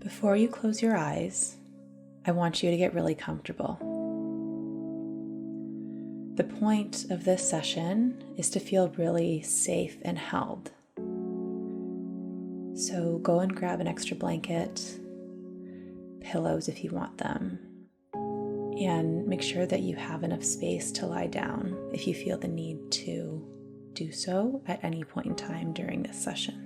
Before you close your eyes, I want you to get really comfortable. The point of this session is to feel really safe and held. So go and grab an extra blanket, pillows if you want them, and make sure that you have enough space to lie down if you feel the need to do so at any point in time during this session.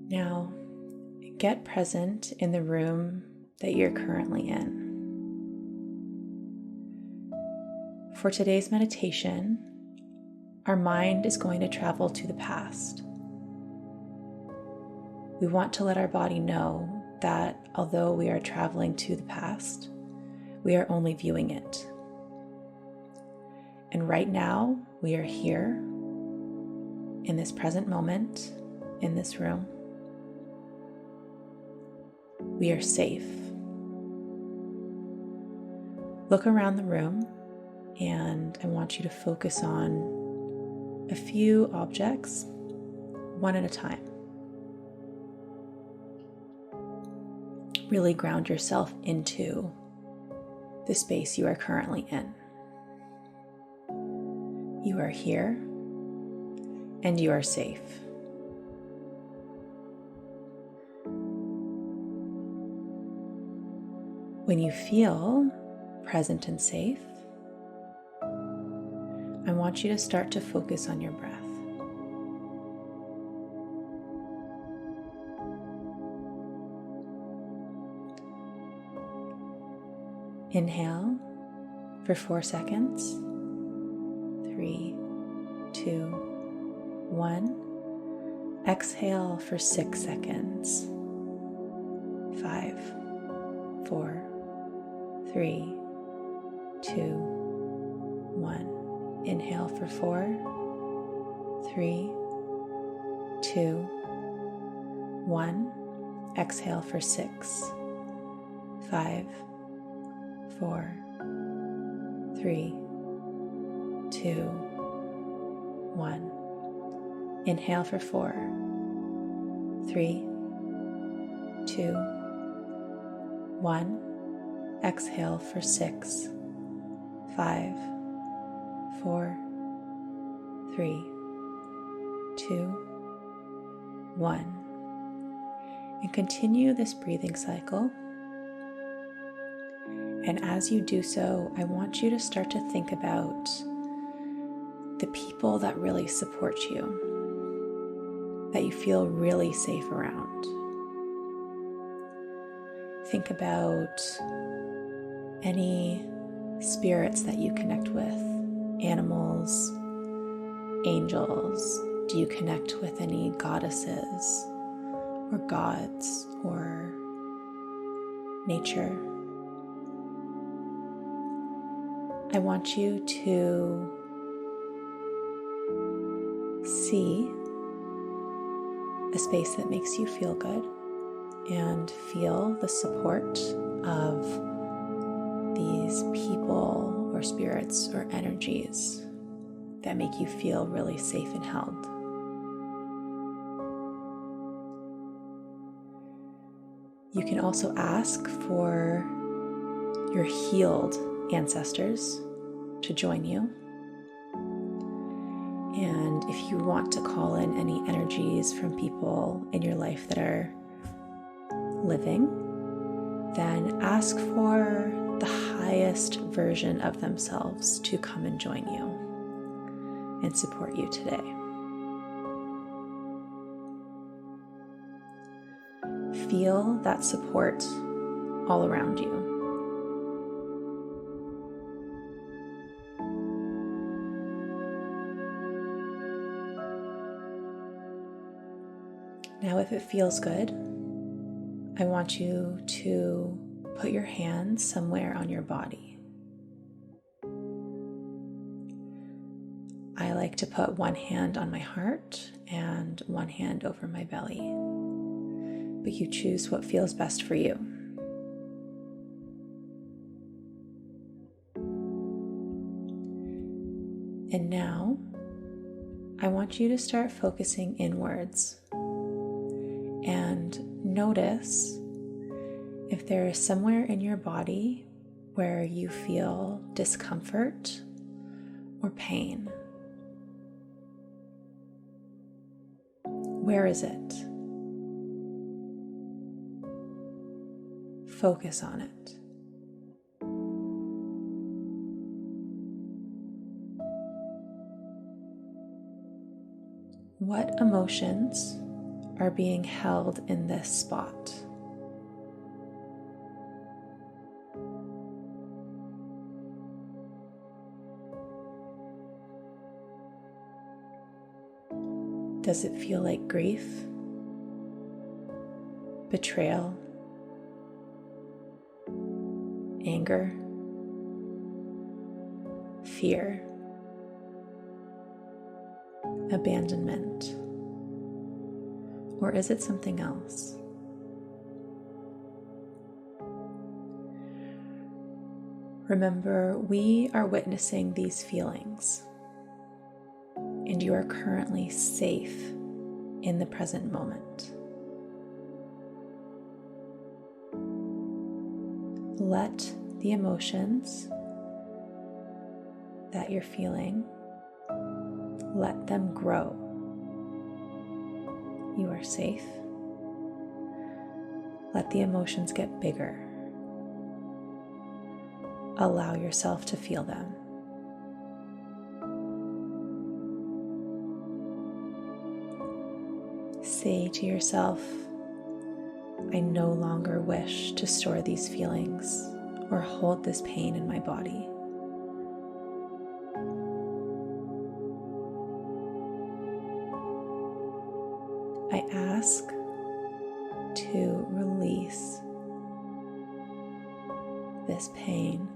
Now, get present in the room that you're currently in. For today's meditation, our mind is going to travel to the past. We want to let our body know that although we are traveling to the past, we are only viewing it. And right now, we are here in this present moment, in this room. We are safe. Look around the room, and I want you to focus on a few objects, one at a time. Really ground yourself into the space you are currently in. You are here, and you are safe. When you feel present and safe, I want you to start to focus on your breath. Inhale for 4 seconds. 3, 2, 1. Exhale for 6 seconds. 5, 4, 3, 2, 1. Inhale for 4, 3, 2, 1. Exhale for 6, 5, 4, 3, 2, 1. Inhale for 4, 3, 2, 1. Exhale for 6, 5, 4, 3, 2, 1. And continue this breathing cycle. And as you do so, I want you to start to think about the people that really support you, that you feel really safe around. Think about any spirits that you connect with, animals, angels. Do you connect with any goddesses or gods or nature? I want you to see a space that makes you feel good and feel the support of these people or spirits or energies that make you feel really safe and held. You can also ask for your healed ancestors to join you. And if you want to call in any energies from people in your life that are living, then ask for the highest version of themselves to come and join you and support you today. Feel that support all around you. Now, if it feels good, I want you to put your hands somewhere on your body. I like to put one hand on my heart and one hand over my belly, but you choose what feels best for you. And now, I want you to start focusing inwards and notice if there is somewhere in your body where you feel discomfort or pain. Where is it? Focus on it. What emotions are being held in this spot? Does it feel like grief, betrayal, anger, fear, abandonment? Or is it something else? Remember, we are witnessing these feelings, and you are currently safe in the present moment. Let the emotions that you're feeling, let them grow. You are safe. Let the emotions get bigger. Allow yourself to feel them. Say to yourself, I no longer wish to store these feelings or hold this pain in my body. I ask to release this pain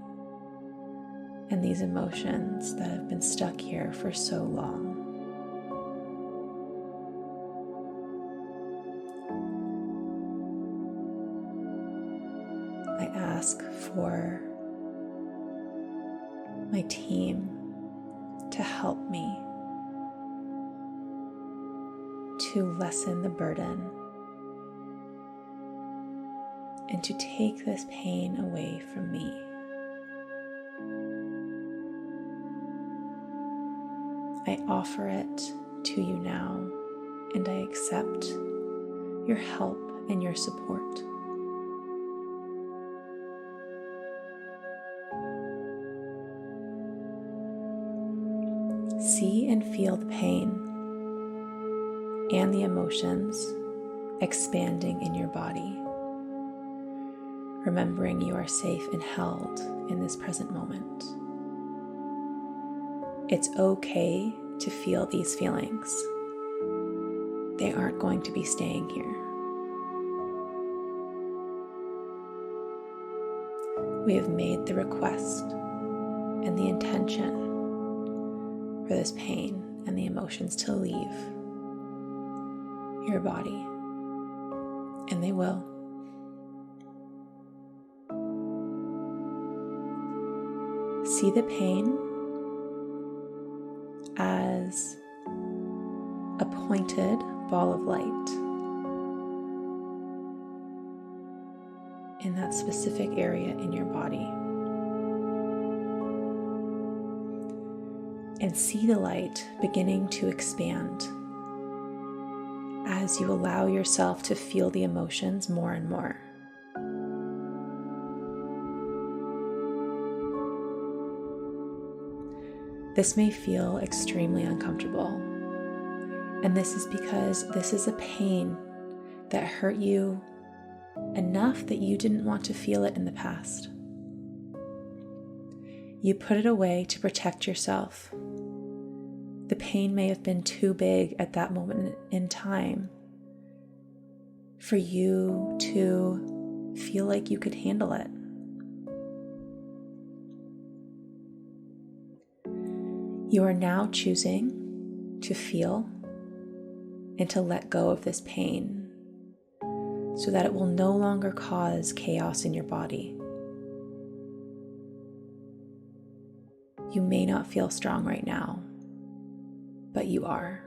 and these emotions that have been stuck here for so long. I ask for my team to help me to lessen the burden and to take this pain away from me. I offer it to you now, and I accept your help and your support. See and feel the pain and the emotions expanding in your body, remembering you are safe and held in this present moment. It's okay to feel these feelings. They aren't going to be staying here. We have made the request and the intention for this pain and the emotions to leave your body, and they will. See the pain as a pointed ball of light in that specific area in your body. And see the light beginning to expand as you allow yourself to feel the emotions more and more. This may feel extremely uncomfortable, and this is because this is a pain that hurt you enough that you didn't want to feel it in the past. You put it away to protect yourself. The pain may have been too big at that moment in time for you to feel like you could handle it. You are now choosing to feel and to let go of this pain so that it will no longer cause chaos in your body. You may not feel strong right now, but you are.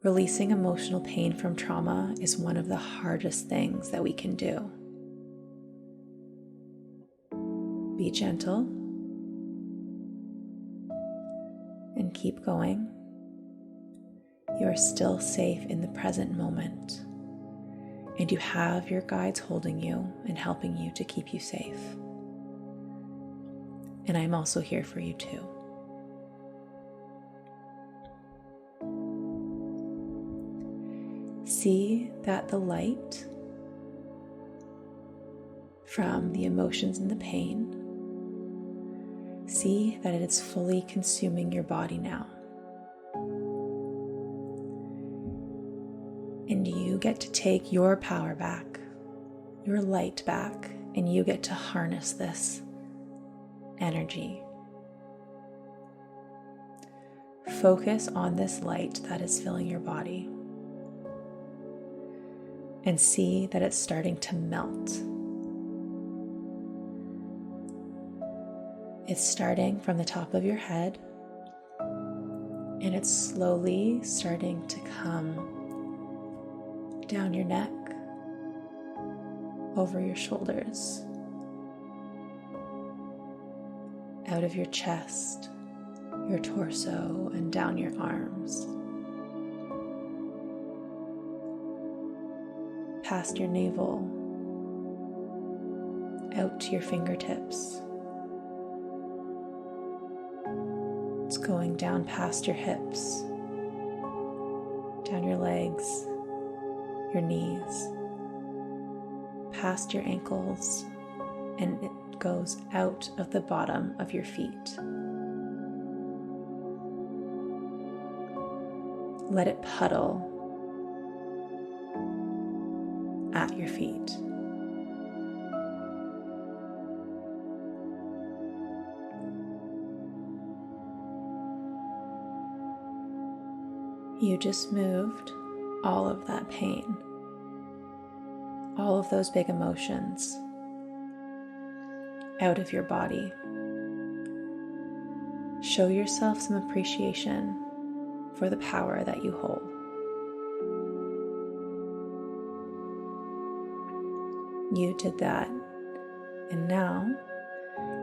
Releasing emotional pain from trauma is one of the hardest things that we can do. Be gentle and keep going. You are still safe in the present moment, and you have your guides holding you and helping you to keep you safe. And I'm also here for you too. See that the light from the emotions and the pain, see that it is fully consuming your body now. And you get to take your power back, your light back, and you get to harness this energy. Focus on this light that is filling your body and see that it's starting to melt. It's starting from the top of your head, and it's slowly starting to come down your neck, over your shoulders, out of your chest, your torso, and down your arms, past your navel, out to your fingertips. It's going down past your hips, down your legs, your knees, past your ankles, and it goes out of the bottom of your feet. Let it puddle at your feet. You just moved all of that pain, all of those big emotions out of your body. Show yourself some appreciation for the power that you hold. You did that, and now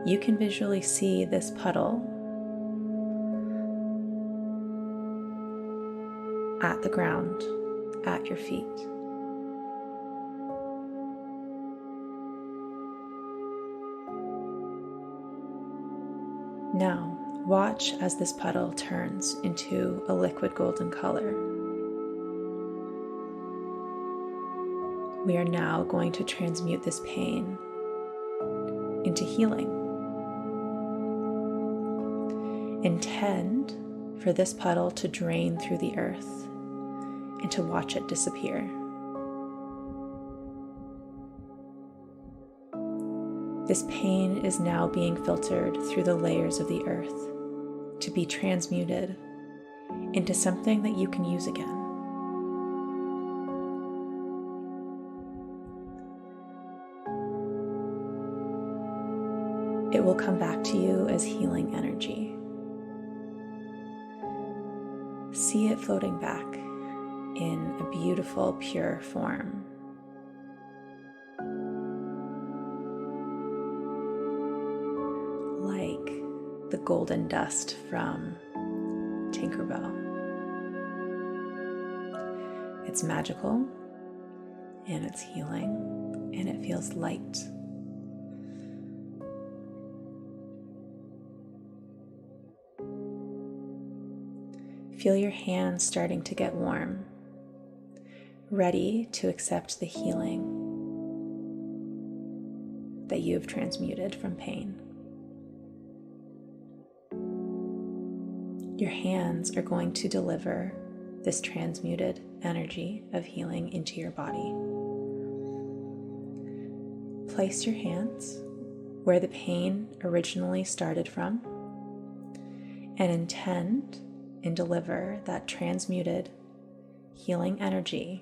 you can visually see this puddle at the ground, at your feet. Now, watch as this puddle turns into a liquid golden color. We are now going to transmute this pain into healing. Intend for this puddle to drain through the earth and to watch it disappear. This pain is now being filtered through the layers of the earth to be transmuted into something that you can use again. It will come back to you as healing energy. See it floating back in a beautiful, pure form. Like the golden dust from Tinkerbell. It's magical, and it's healing, and it feels light. Feel your hands starting to get warm, ready to accept the healing that you have transmuted from pain. Your hands are going to deliver this transmuted energy of healing into your body. Place your hands where the pain originally started from and intend and deliver that transmuted healing energy